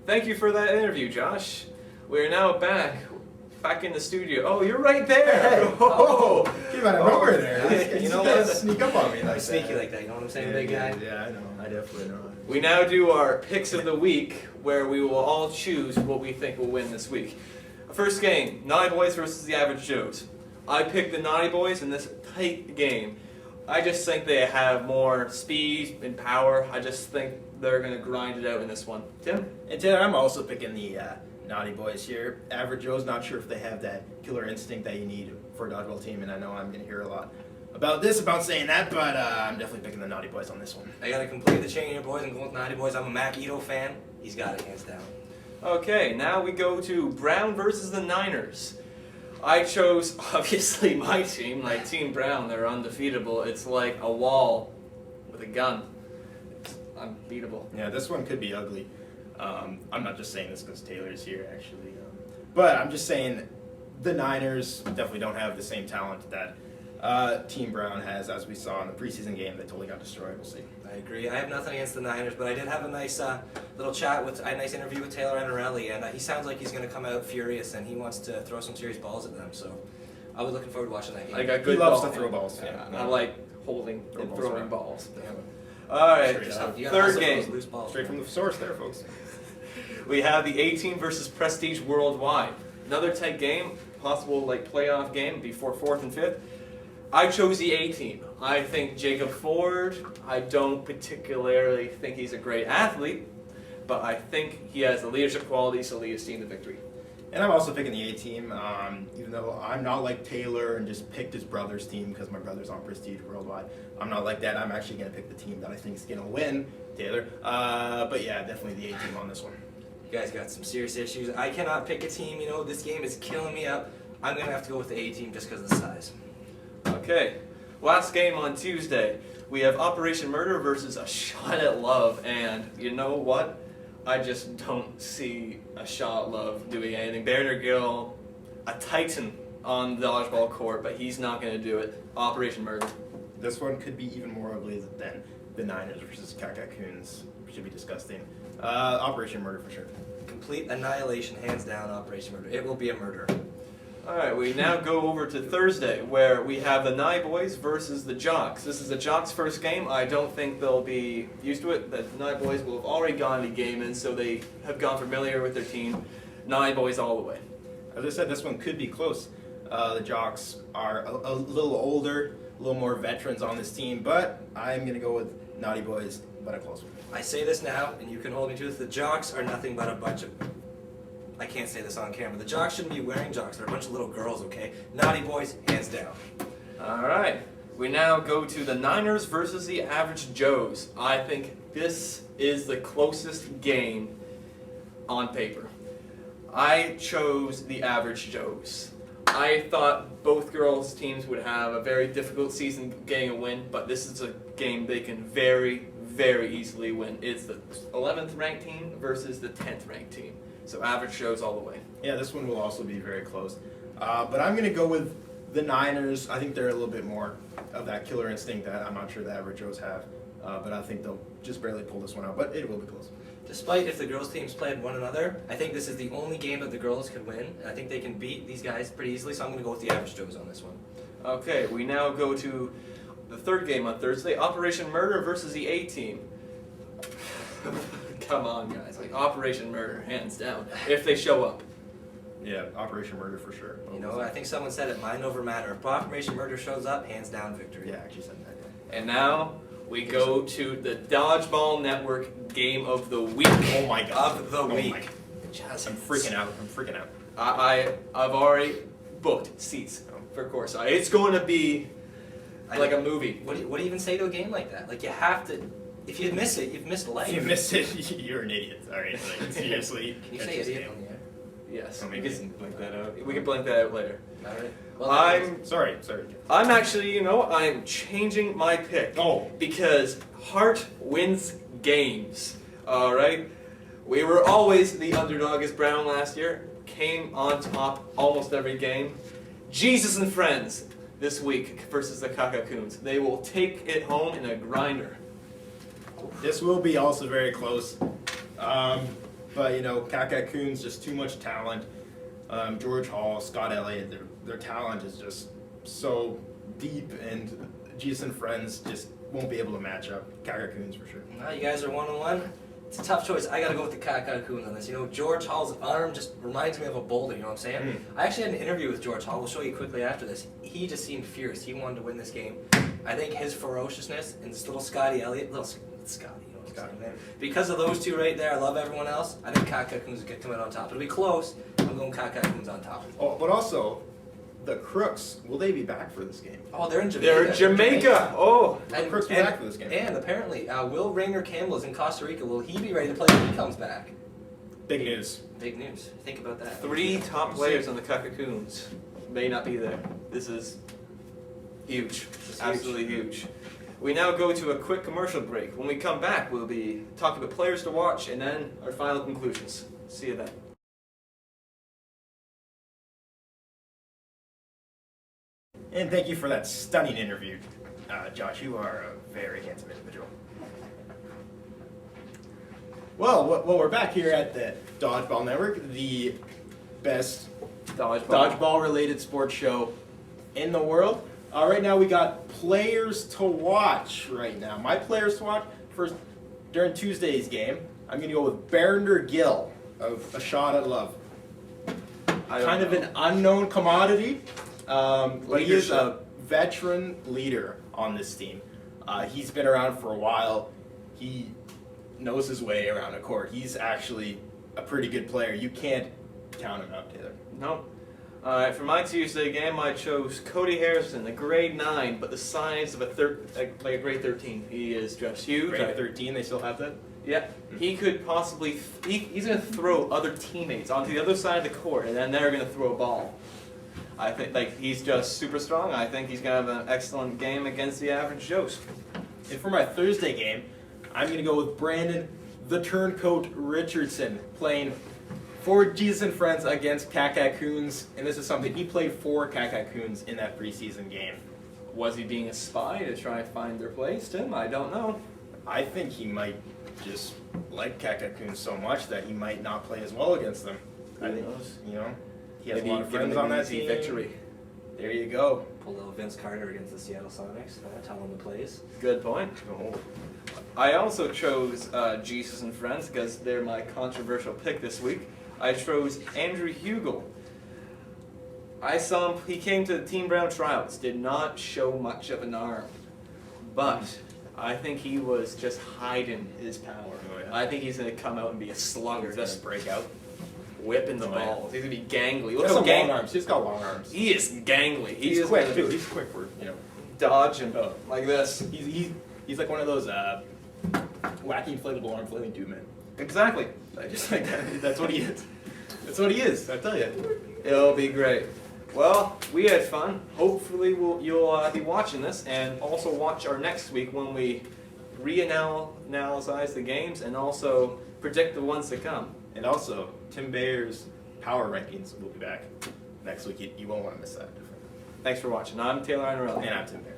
Thank you for that interview, Josh. We're now back in the studio. Oh, you're right there. Hey. Oh, Came out of nowhere there. You know guys what? sneak up on me like Sneaky that. like that, you know what I'm saying, Yeah, big guy? Yeah, I know. I definitely know. we now do our picks of the week, where we will all choose what we think will win this week. First game, Naughty Boys versus the Average Joes. I picked the Naughty Boys in this tight game. I just think they have more speed and power. I just think they're going to grind it out in this one. Tim? And Taylor, I'm also picking the Naughty Boys here. Average Joe's not sure if they have that killer instinct that you need for a dodgeball team, and I know I'm going to hear a lot about saying that, but I'm definitely picking the Naughty Boys on this one. I gotta complete the chain here, boys, and go with Naughty Boys. I'm a Mac Ito fan. He's got it, hands down. Okay, now we go to Brown versus the Niners. I chose, obviously, my team, like Team Brown. They're undefeatable. It's like a wall with a gun. It's unbeatable. Yeah, this one could be ugly. I'm not just saying this because Taylor's here, actually. But I'm just saying the Niners definitely don't have the same talent that Team Brown has, as we saw in the preseason game. They totally got destroyed. We'll see. I agree. I have nothing against the Niners, but I did have a nice little chat with a nice interview with Taylor Anarelli, and he sounds like he's going to come out furious, and he wants to throw some serious balls at them. So I was looking forward to watching that game. I got good He loves ball to throw balls. Yeah, Yeah. I like holding Throw and balls throwing around. balls. Yeah. All right, Straight up. You gotta third hustle those game. loose balls, Straight from the source there, folks. We have the A-Team versus Prestige Worldwide. Another tight game, possible like playoff game before 4th and 5th. I chose the A-Team. I think Jacob Ford, I don't particularly think he's a great athlete, but I think he has the leadership qualities to lead his team to victory. And I'm also picking the A-Team, even though I'm not like Taylor and just picked his brother's team because my brother's on Prestige Worldwide. I'm not like that. I'm actually going to pick the team that I think is going to win, Taylor. But yeah, definitely the A-Team on this one. You guys got some serious issues. I cannot pick a team. You know, this game is killing me up. I'm going to have to go with the A-Team just because of the size. Okay, last game on Tuesday. We have Operation Murder versus A Shot at Love, and you know what? I just don't see A Shot at Love doing anything. Barry Gill, a titan on the dodgeball court, but he's not going to do it. Operation Murder. This one could be even more ugly than the Niners versus Coons. Should be disgusting. Operation Murder for sure. Complete annihilation, hands down, Operation Murder. It will be a murder. Alright, we now go over to Thursday, where we have the Nye Boys versus the Jocks. This is the Jocks' first game. I don't think they'll be used to it. The Nye Boys will have already gone to game in, so they have gone familiar with their team. Nye Boys all the way. As I said, this one could be close. The Jocks are a little older, a little more veterans on this team, but I'm going to go with Naughty Boys, but a close one. I say this now, and you can hold me to this. The Jocks are nothing but a bunch of... I can't say this on camera. The Jocks shouldn't be wearing Jocks. They're a bunch of little girls, okay? Naughty Boys, hands down. Alright, we now go to the Niners versus the Average Joes. I think this is the closest game on paper. I chose the Average Joes. I thought both girls' teams would have a very difficult season getting a win, but this is a game they can very, very easily win. It's the 11th ranked team versus the 10th ranked team. So Average Joes all the way. Yeah, this one will also be very close. But I'm going to go with the Niners. I think they're a little bit more of that killer instinct that I'm not sure the Average Joes have. But I think they'll just barely pull this one out. But it will be close. Despite if the girls' teams played one another, I think this is the only game that the girls could win. And I think they can beat these guys pretty easily, so I'm going to go with the Average Joes on this one. Okay, we now go to the third game on Thursday, Operation Murder versus the A-Team. Come on, guys. Like, Operation Murder, hands down, if they show up. Yeah, Operation Murder for sure. You know, I think someone said it, mind over matter. If Operation Murder shows up, hands down victory. Yeah, I actually said that. Yeah. And now we go to the Dodgeball Network Game of the Week. Oh my God. Of the Oh week. my God. I'm freaking out. I'm freaking out. I've already booked seats for course. It's going to be like a movie. What do you even say to a game like that? Like, you have to... If you miss it, you've missed life. If you missed it, you're an idiot. All right, like, seriously. Can you say idiot on the air? Yes. Oh, maybe we can blank that out. We can blank that out later. Alright. Well, Sorry. I'm actually, I'm changing my pick. Oh. Because heart wins games. Alright? We were always the underdog as Brown last year. Came on top almost every game. Jesus and Friends this week versus the Coons. They will take it home in a grinder. This will be also very close. But, Kaka Coon's just too much talent. George Hall, Scott Elliott, their talent is just so deep, and Jesus and Friends just won't be able to match up. Kaka Coons for sure. Now you guys are 1-1. It's a tough choice. I got to go with the Kaka Coons on this. George Hall's arm just reminds me of a boulder, you know what I'm saying? I actually had an interview with George Hall. We'll show you quickly after this. He just seemed fierce. He wanted to win this game. I think his ferociousness and this little Scotty Elliott, Scotty, because of those two right there, I love everyone else. I think Kaka Coons will come out on top. It'll be close. I'm going Kaka Coons on top. Oh, but also, the Crooks, will they be back for this game? Oh, they're in Jamaica. They're in Jamaica. Oh, the Crooks will be back for this game. And apparently, Will Rayner Campbell is in Costa Rica. Will he be ready to play when he comes back? Big news. Big news. Think about that. 3 top players on the Cocoons may not be there. This is huge. Absolutely huge. We now go to a quick commercial break. When we come back, we'll be talking about players to watch and then our final conclusions. See you then. And thank you for that stunning interview, Josh. You are a very handsome individual. Well, we're back here at the Dodgeball Network, the best dodgeball-related sports show in the world. Right now we got players to watch right now. My players to watch, first, during Tuesday's game, I'm going to go with Berinder Gill of A Shot at Love. Kind of an unknown commodity, but he is a veteran leader on this team. He's been around for a while. He knows his way around a court. He's actually a pretty good player. You can't count him out, Taylor. No. Alright, for my Tuesday game, I chose Cody Harrison, a grade 9, but the size of a grade 13. He is just huge. Grade 13, they still have that? Yeah. He could possibly, he's going to throw other teammates onto the other side of the court, and then they're going to throw a ball. I think, he's just super strong. I think he's going to have an excellent game against the average Joes. And for my Thursday game, I'm going to go with Brandon the Turncoat Richardson, playing for Jesus and Friends against Kaka Coons, and this is something he played for Kaka Coons in that preseason game. Was he being a spy to try and find their place, Tim? I don't know. I think he might just like Kaka Coons so much that he might not play as well against them. I think, he has a lot of friends on that team. Victory. There you go. Pull little Vince Carter against the Seattle Sonics. Tell him the plays. Good point. Oh. I also chose Jesus and Friends because they're my controversial pick this week. I chose Andrew Hugel. I saw him, he came to the Team Brown tryouts, did not show much of an arm, but I think he was just hiding his power. Oh, yeah. I think he's going to come out and be a slugger, just break out, whipping the balls. He's going to be gangly. He has some long arms. He's got long arms. He is gangly. He's quick too. He's quick for dodge and like this. He's like one of those wacky inflatable arm flailing dude man. Exactly. Just like that. That's what he is. That's what he is. I tell you. It'll be great. Well, we had fun. Hopefully you'll be watching this and also watch our next week when we reanalyze the games and also predict the ones to come. And also, Tim Bayer's power rankings will be back next week. You won't want to miss that. Thanks for watching. I'm Taylor Iannarelli. And I'm Tim Bayer.